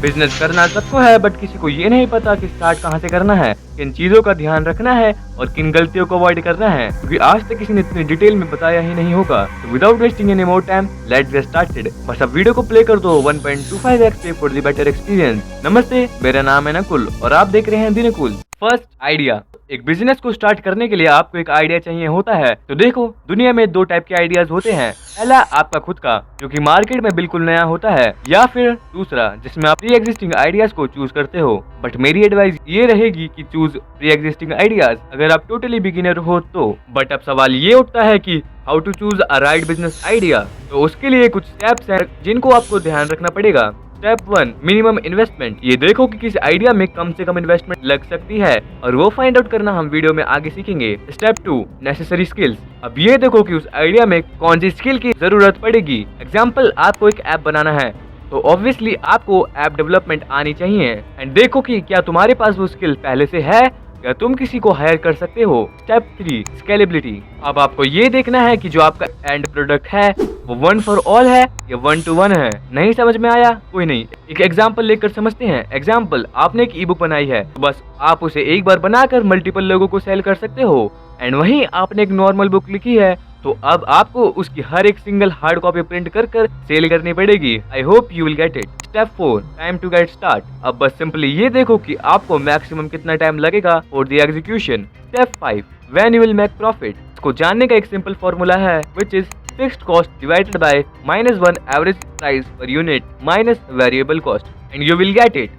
Business करना सबको है, बट किसी को ये नहीं पता कि स्टार्ट कहाँ से करना है, किन चीजों का ध्यान रखना है और किन गलतियों को अवॉइड करना है, क्योंकि आज तक किसी ने इतनी डिटेल में बताया ही नहीं होगा। तो without wasting any more time, let's get started. बस अब वीडियो को प्ले कर दो 1.25x पे फॉर द बेटर एक्सपीरियंस। नमस्ते, मेरा नाम है नकुल और आप देख रहे हैं दी नकुल। First, idea. एक बिजनेस को स्टार्ट करने के लिए आपको एक आइडिया चाहिए होता है। तो देखो, दुनिया में दो टाइप के आइडियाज होते हैं। पहला आपका खुद का, जो कि मार्केट में बिल्कुल नया होता है, या फिर दूसरा जिसमें आप प्री एग्जिस्टिंग आइडियाज को चूज करते हो। बट मेरी एडवाइस ये रहेगी कि चूज प्री एग्जिस्टिंग आइडियाज अगर आप टोटली बिगिनर हो तो। बट अब सवाल ये उठता है कि how to choose a right business idea. तो उसके लिए कुछ स्टेप्स हैं जिनको आपको ध्यान रखना पड़ेगा। Step 1, minimum investment. ये देखो कि किस आइडिया में कम से कम इन्वेस्टमेंट लग सकती है, और वो फाइंड आउट करना हम वीडियो में आगे सीखेंगे। Step 2, necessary skills. अब ये देखो कि उस आइडिया में कौन सी स्किल की जरूरत पड़ेगी। एग्जाम्पल, आपको एक ऐप बनाना है तो ऑब्वियसली आपको ऐप डेवलपमेंट आनी चाहिए, एंड देखो कि क्या तुम्हारे पास वो स्किल पहले से है या तुम किसी को हायर कर सकते हो। Step 3, scalability. अब आपको ये देखना है कि जो आपका एंड प्रोडक्ट है वो 1 फॉर ऑल है या 1 to 1 है। नहीं समझ में आया? कोई नहीं, एक एग्जाम्पल लेकर समझते हैं। एग्जाम्पल, आपने एक ई बुक बनाई है, तो बस आप उसे एक बार बनाकर मल्टीपल लोगों को सेल कर सकते हो। एंड वहीं आपने एक नॉर्मल बुक लिखी है, तो अब आपको उसकी हर एक सिंगल हार्ड कॉपी प्रिंट कर सेल करनी पड़ेगी। I hope you will get it. Step 4, time to get start. अब बस सिंपली ये देखो कि आपको मैक्सिमम कितना टाइम लगेगा for the execution. Step 5, when you will make profit. इसको जानने का एक सिंपल फॉर्मूला है, which is fixed cost divided by -1 average price per unit minus variable cost, and you will get it.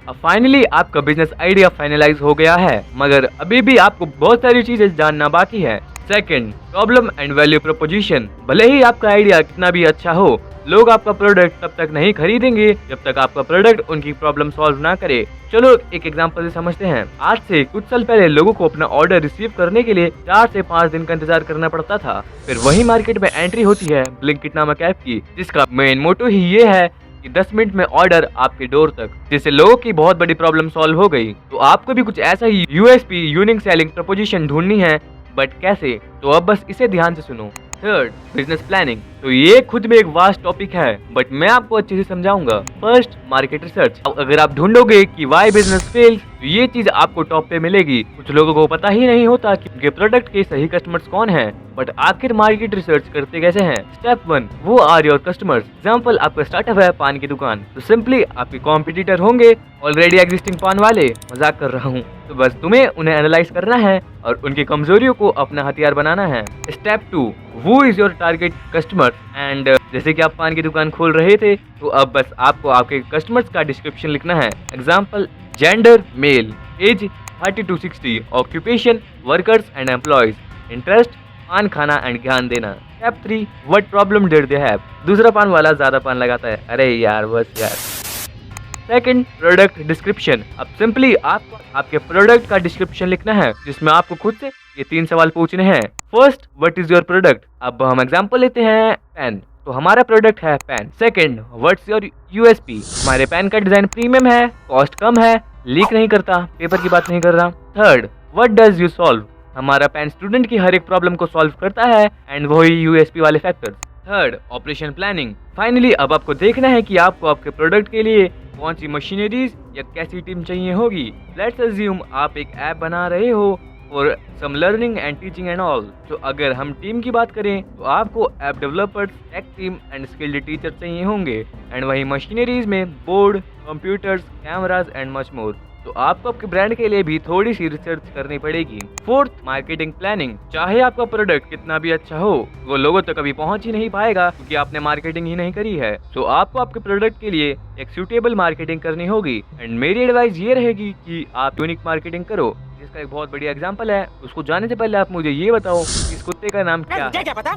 अब finally आपका business idea finalise हो गया है, मगर अभी भी आपको बहुत सारी चीजें जानना बाकी है। Second, problem and value proposition. भले ही आपका आइडिया कितना भी अच्छा हो, लोग आपका प्रोडक्ट तब तक नहीं खरीदेंगे जब तक आपका प्रोडक्ट उनकी प्रॉब्लम सॉल्व ना करे। चलो एक एग्जांपल से समझते हैं। आज से कुछ साल पहले लोगों को अपना ऑर्डर रिसीव करने के लिए 4 से 5 दिन का इंतजार करना पड़ता था। फिर वही मार्केट में एंट्री होती है ब्लिंकिट नामक ऐप की, जिसका मेन मोटो ही ये है कि 10 मिनट में ऑर्डर आपके डोर तक, जिससे लोगों की बहुत बड़ी प्रॉब्लम सॉल्व हो गई। तो आपको भी कुछ ऐसा ही यूएसपी, यूनिक सेलिंग प्रपोजिशन ढूंढनी है, बट कैसे? तो अब बस इसे ध्यान से सुनो। Third, business planning. तो ये खुद में एक वास्ट टॉपिक है, बट मैं आपको अच्छे से समझाऊंगा। First, market research. अगर आप ढूंढोगे कि वाई बिजनेस फेल्स, तो ये चीज आपको टॉप पे मिलेगी। कुछ लोगों को पता ही नहीं होता कि उनके प्रोडक्ट के सही कस्टमर्स कौन हैं, बट आखिर मार्केट रिसर्च करते कैसे हैं। स्टेप 1, वो आर योर कस्टमर्स। एग्जाम्पल, आपका स्टार्टअप है पान की दुकान, तो सिंपली आपके कॉम्पिटिटर होंगे ऑलरेडी एग्जिस्टिंग पान वाले। मजाक कर रहा हूँ। तो बस तुम्हें उन्हें एनालाइज करना है और उनकी कमजोरियों को अपना हथियार बनाना है। स्टेप 2, वो is your target customer. And जैसे कि आप पान की दुकान खोल रहे थे, तो अब बस आपको आपके कस्टमर्स का डिस्क्रिप्शन लिखना है। Example, gender male, age 30 to 60, occupation workers and employees, interest पान खाना एंड ज्ञान देना। Step 3, what problem did they have. दूसरा पान वाला ज्यादा पान लगाता है, अरे यार बस यार। Second, product description. अब सिंपली आपको आपके प्रोडक्ट का डिस्क्रिप्शन लिखना है, जिसमें आपको खुद से ये 3 सवाल पूछने हैं। First, what is your product. अब हम एग्जांपल लेते हैं पेन, तो हमारा प्रोडक्ट है pen. Second, what's your USP. हमारे पेन का डिजाइन प्रीमियम है, कॉस्ट कम है, लीक नहीं करता, पेपर की बात नहीं कर रहा। Third, what does you solve. हमारा पेन स्टूडेंट की हर एक प्रॉब्लम को सॉल्व करता है, एंड वही यूएसपी वाले factors. Third, operation planning. Finally अब आपको देखना है कि आपको आपके प्रोडक्ट के लिए कौन सी मशीनरीज या कैसी टीम चाहिए होगी। लेट्स अज्यूम आप एक ऐप बना रहे हो for some learning and teaching and all. तो अगर हम टीम की बात करें, तो आपको app developers, tech team and skilled teacher चाहिए होंगे, एंड वही मशीनरीज में board, computers, cameras and much more. तो आपको आपके ब्रांड के लिए भी थोड़ी सी रिसर्च करनी पड़ेगी। Fourth, marketing planning. चाहे आपका प्रोडक्ट कितना भी अच्छा हो, वो लोगों तक कभी पहुंच ही नहीं पाएगा, क्योंकि आपने मार्केटिंग ही नहीं करी है। तो आपको आपके प्रोडक्ट के लिए एक सूटेबल मार्केटिंग करनी होगी, एंड मेरी एडवाइस ये रहेगी कि आप यूनिक मार्केटिंग करो, जिसका एक बहुत बढ़िया एग्जाम्पल है। उसको जानने से पहले आप मुझे ये बताओ, इस कुत्ते का नाम क्या है? क्या पता?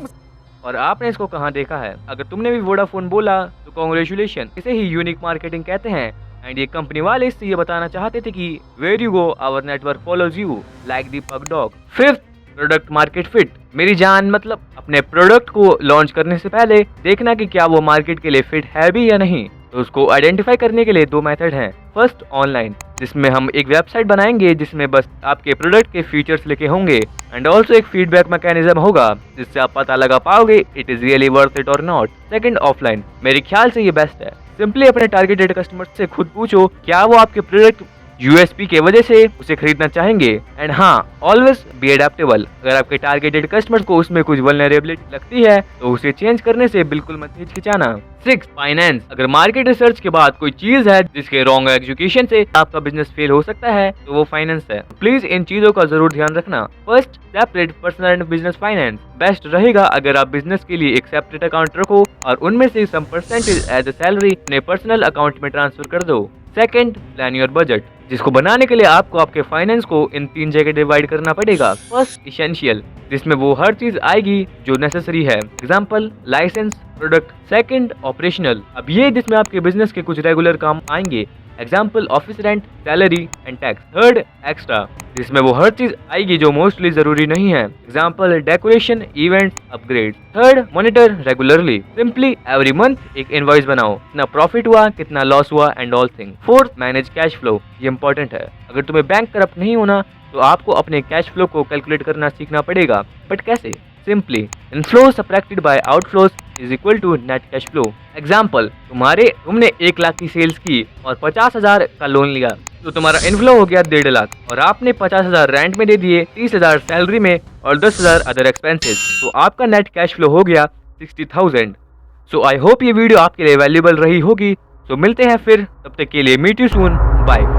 और आपने इसको कहाँ देखा है? अगर तुमने भी वोडाफोन बोला तो कांग्रेचुलेशन, इसे ही यूनिक मार्केटिंग कहते हैं। एंड ये कंपनी वाले इससे ये बताना चाहते थे कि where you go our network follows you like the pug dog. Fifth, product market fit. मेरी जान मतलब अपने प्रोडक्ट को लॉन्च करने से पहले देखना कि क्या वो मार्केट के लिए फिट है भी या नहीं। तो उसको आइडेंटिफाई करने के लिए 2 मेथड हैं। फर्स्ट, ऑनलाइन, जिसमें हम एक वेबसाइट बनाएंगे जिसमें बस आपके प्रोडक्ट के फीचर्स लिखे होंगे, एंड ऑल्सो एक फीडबैक मैकेनिज्म होगा जिससे आप पता लगा पाओगे it is really worth it और नॉट। सेकंड, ऑफलाइन, मेरे ख्याल से ये बेस्ट है। सिंपली अपने टारगेटेड कस्टमर से खुद पूछो क्या वो आपके प्रोडक्ट यूएसपी के वजह से उसे खरीदना चाहेंगे। एंड हाँ, ऑलवेज बी एडेप्टेबल। अगर आपके टारगेटेड कस्टमर को उसमें कुछ वल्नरेबिलिटी लगती है तो उसे चेंज करने से बिल्कुल मत हिचकिचाना। 6. फाइनेंस। अगर मार्केट रिसर्च के बाद कोई चीज है जिसके रॉन्ग एग्जीक्यूशन से आपका बिजनेस फेल हो सकता है तो वो फाइनेंस है। प्लीज इन चीजों का जरूर ध्यान रखना। First, separate personal and business finance. Best रहेगा अगर आप बिजनेस के लिए एक सेपरेट अकाउंट रखो और उनमें से some percentage as a salary अपने पर्सनल अकाउंट में ट्रांसफर कर दो। सेकंड, प्लान योर बजट, जिसको बनाने के लिए आपको आपके फाइनेंस को इन 3 जगह डिवाइड करना पड़ेगा। फर्स्ट, इसेंशियल, जिसमें वो हर चीज आएगी जो नेसेसरी है, example license, product. Second, operational, अब ये जिसमें आपके बिजनेस के कुछ रेगुलर काम आएंगे, example office rent, salary and tax. Third, extra, जिसमें वो हर चीज आएगी जो मोस्टली जरूरी नहीं है, example decoration, events, upgrade. Third, monitor regularly, simply every month एक इनवॉइस बनाओ, कितना प्रॉफिट हुआ, कितना लॉस हुआ and all thing. Fourth, manage cash flow, ये इंपॉर्टेंट है। अगर तुम्हें बैंक करप्ट नहीं होना तो आपको अपने कैश फ्लो को कैलकुलेट करना सीखना पड़ेगा। बट कैसे? Simply inflow subtracted by outflows is equal to net cash flow. Example, तुमने 1 लाख की सेल्स की और 50,000 का लोन लिया तो तुम्हारा इनफ्लो हो गया 1.5 लाख और आपने 50,000 रेंट में दे दिए, 30,000 सैलरी में और 10,000 अदर एक्सपेंसेस, तो आपका नेट कैश फ्लो हो गया 60,000। सो आई होप ये वीडियो आपके लिए वैल्यूएबल रही होगी। तो मिलते हैं फिर, तब तक के लिए मीट यू सून, बाय।